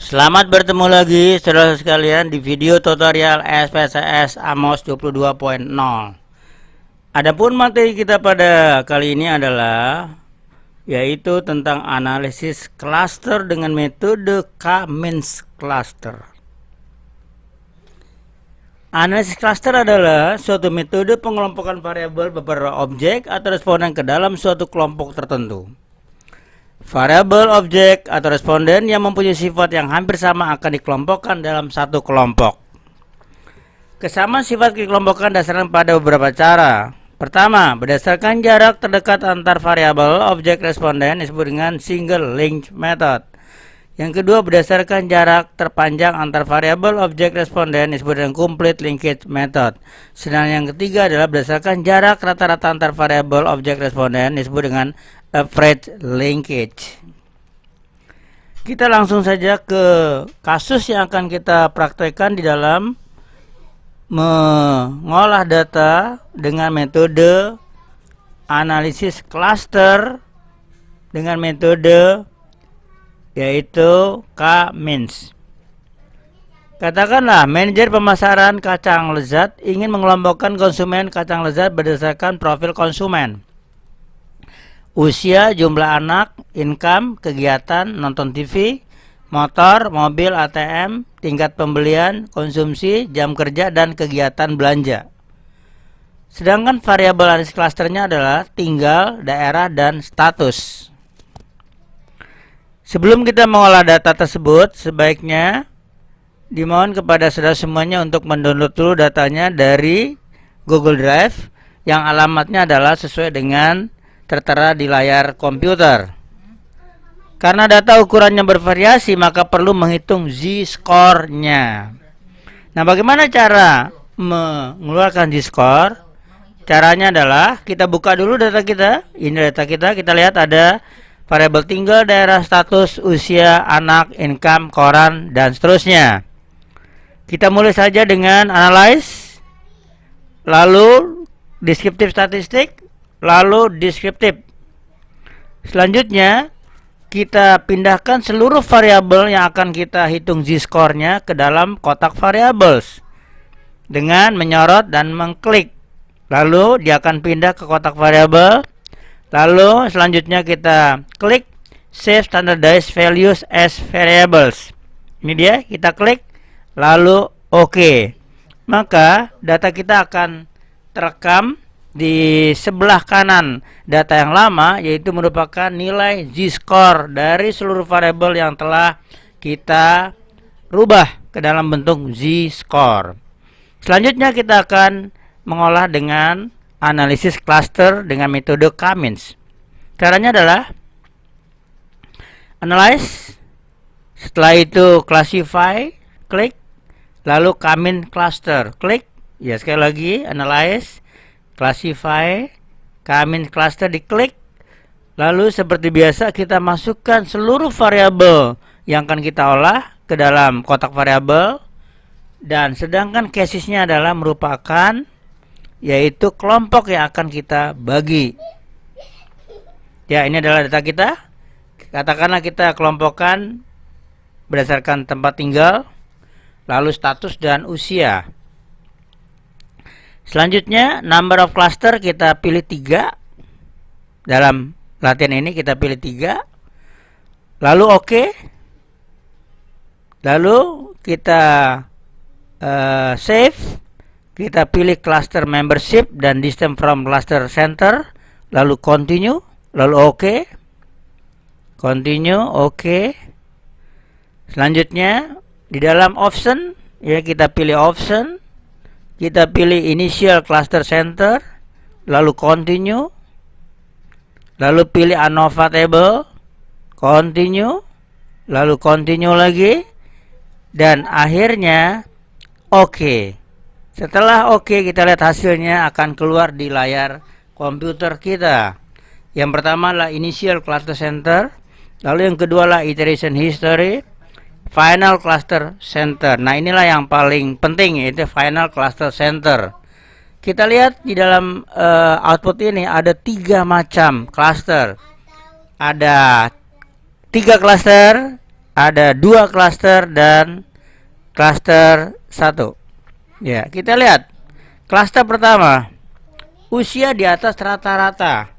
Selamat bertemu lagi saudara sekalian di video tutorial SPSS AMOS 22.0. Adapun materi kita pada kali ini adalah yaitu tentang analisis cluster dengan metode K-means cluster. Analisis cluster adalah suatu metode pengelompokan variabel beberapa objek atau responden ke dalam suatu kelompok tertentu. Variabel, objek, atau responden yang mempunyai sifat yang hampir sama akan dikelompokkan dalam satu kelompok. Kesamaan sifat dikelompokan berdasarkan pada beberapa cara. Pertama, berdasarkan jarak terdekat antar variabel, objek, responden disebut dengan single link method. Yang kedua, berdasarkan jarak terpanjang antar variabel, objek, responden disebut dengan complete linkage method. Sedangkan yang ketiga adalah berdasarkan jarak rata-rata antar variabel, objek, responden disebut dengan average linkage. Kita langsung saja ke kasus yang akan kita praktekkan di dalam mengolah data dengan metode analisis cluster dengan metode yaitu K-means. Katakanlah manajer pemasaran kacang lezat ingin mengelompokkan konsumen kacang lezat berdasarkan profil konsumen, usia, jumlah anak, income, kegiatan, nonton TV, motor, mobil, ATM, tingkat pembelian, konsumsi, jam kerja, dan kegiatan belanja. Sedangkan variabel analisis klasternya adalah tinggal, daerah, dan status. Sebelum kita mengolah data tersebut, sebaiknya dimohon kepada saudara semuanya untuk mendownload dulu datanya dari Google Drive yang alamatnya adalah sesuai dengan tertera di layar komputer. Karena data ukurannya bervariasi, maka perlu menghitung z-score-nya. Nah, bagaimana cara mengeluarkan z-score? Caranya adalah kita buka dulu data kita. Ini data kita. Kita lihat ada variabel tinggal, daerah, status, usia, anak, income, koran, dan seterusnya. Kita mulai saja dengan analyze, lalu deskriptif statistik, lalu deskriptif. Selanjutnya kita pindahkan seluruh variabel yang akan kita hitung z-score-nya ke dalam kotak variables dengan menyorot dan mengklik. Lalu dia akan pindah ke kotak variabel. Lalu selanjutnya kita klik Save Standardized Values as Variables. Ini dia, kita klik lalu OK. Maka data kita akan terekam di sebelah kanan data yang lama, yaitu merupakan nilai z-score dari seluruh variabel yang telah kita rubah ke dalam bentuk z-score. Selanjutnya kita akan mengolah dengan analisis cluster dengan metode K-means. Caranya adalah analyze, setelah itu classify, klik, lalu K-means cluster, klik. Ya, sekali lagi analyze, classify, K-means cluster, diklik. Lalu seperti biasa kita masukkan seluruh variabel yang akan kita olah ke dalam kotak variabel, dan sedangkan casesnya adalah merupakan yaitu kelompok yang akan kita bagi. Ya, ini adalah data kita. Katakanlah kita kelompokkan berdasarkan tempat tinggal, lalu status dan usia. Selanjutnya number of cluster kita pilih 3. Dalam latihan ini kita pilih 3. Lalu OK. Lalu kita save. Kita pilih cluster membership dan distance from cluster center, lalu continue, lalu OK. Continue, OK. Selanjutnya di dalam option ya kita pilih option. Kita pilih initial cluster center, lalu continue. Lalu pilih ANOVA table, continue, lalu continue lagi, dan akhirnya OK. Setelah OK, kita lihat hasilnya akan keluar di layar komputer kita. Yang pertama adalah initial cluster center, lalu yang kedua adalah iteration history, final cluster center. Nah, inilah yang paling penting, yaitu final cluster center. Kita lihat di dalam output ini ada 3 macam cluster. Ada 3 cluster ada 2 klaster dan klaster 1. Ya, kita lihat. Klaster pertama, usia di atas rata-rata.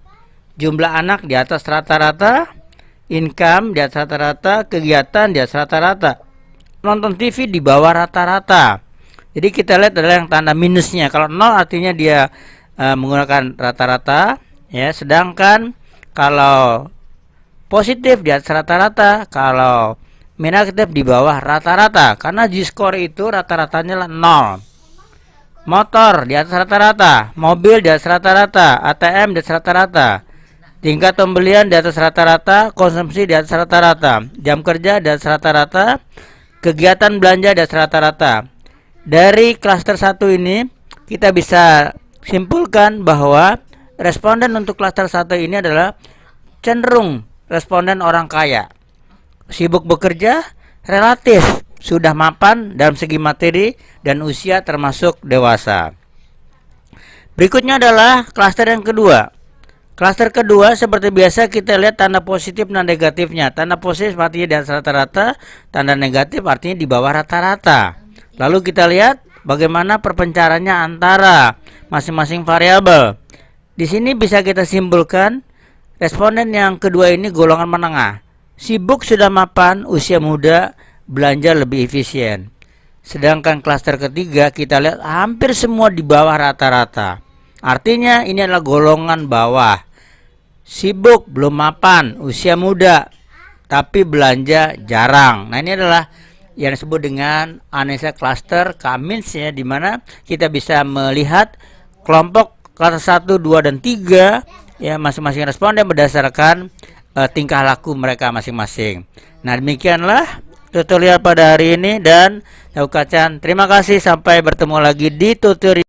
Jumlah anak di atas rata-rata, income di atas rata-rata, kegiatan di atas rata-rata. Nonton TV di bawah rata-rata. Jadi kita lihat adalah yang tanda minusnya. Kalau 0 artinya dia menggunakan rata-rata, ya. Sedangkan kalau positif di atas rata-rata, kalau negatif di bawah rata-rata. Karena G-score itu rata-ratanya 0. Motor di atas rata-rata, mobil di atas rata-rata, ATM di atas rata-rata, tingkat pembelian di atas rata-rata, konsumsi di atas rata-rata, jam kerja di atas rata-rata, kegiatan belanja di atas rata-rata. Dari klaster 1 ini kita bisa simpulkan bahwa responden untuk klaster 1 ini adalah cenderung responden orang kaya, sibuk bekerja, relatif sudah mapan dalam segi materi dan usia termasuk dewasa. Berikutnya adalah klaster yang kedua. Klaster kedua seperti biasa kita lihat tanda positif dan negatifnya. Tanda positif artinya di atas rata-rata, tanda negatif artinya di bawah rata-rata. Lalu kita lihat bagaimana perpencarannya antara masing-masing variabel. Di sini bisa kita simpulkan responden yang kedua ini golongan menengah. Sibuk sudah mapan, usia muda, belanja lebih efisien. Sedangkan klaster ketiga kita lihat hampir semua di bawah rata-rata. Artinya ini adalah golongan bawah. Sibuk, belum mapan, usia muda, tapi belanja jarang. Nah, ini adalah yang disebut dengan analisa klaster Cummins, ya, di mana kita bisa melihat kelompok klaster 1, 2 dan 3, ya, masing-masing responden berdasarkan tingkah laku mereka masing-masing. Nah, demikianlah tutorial pada hari ini dan saya ucapkan terima kasih, sampai bertemu lagi di tutorial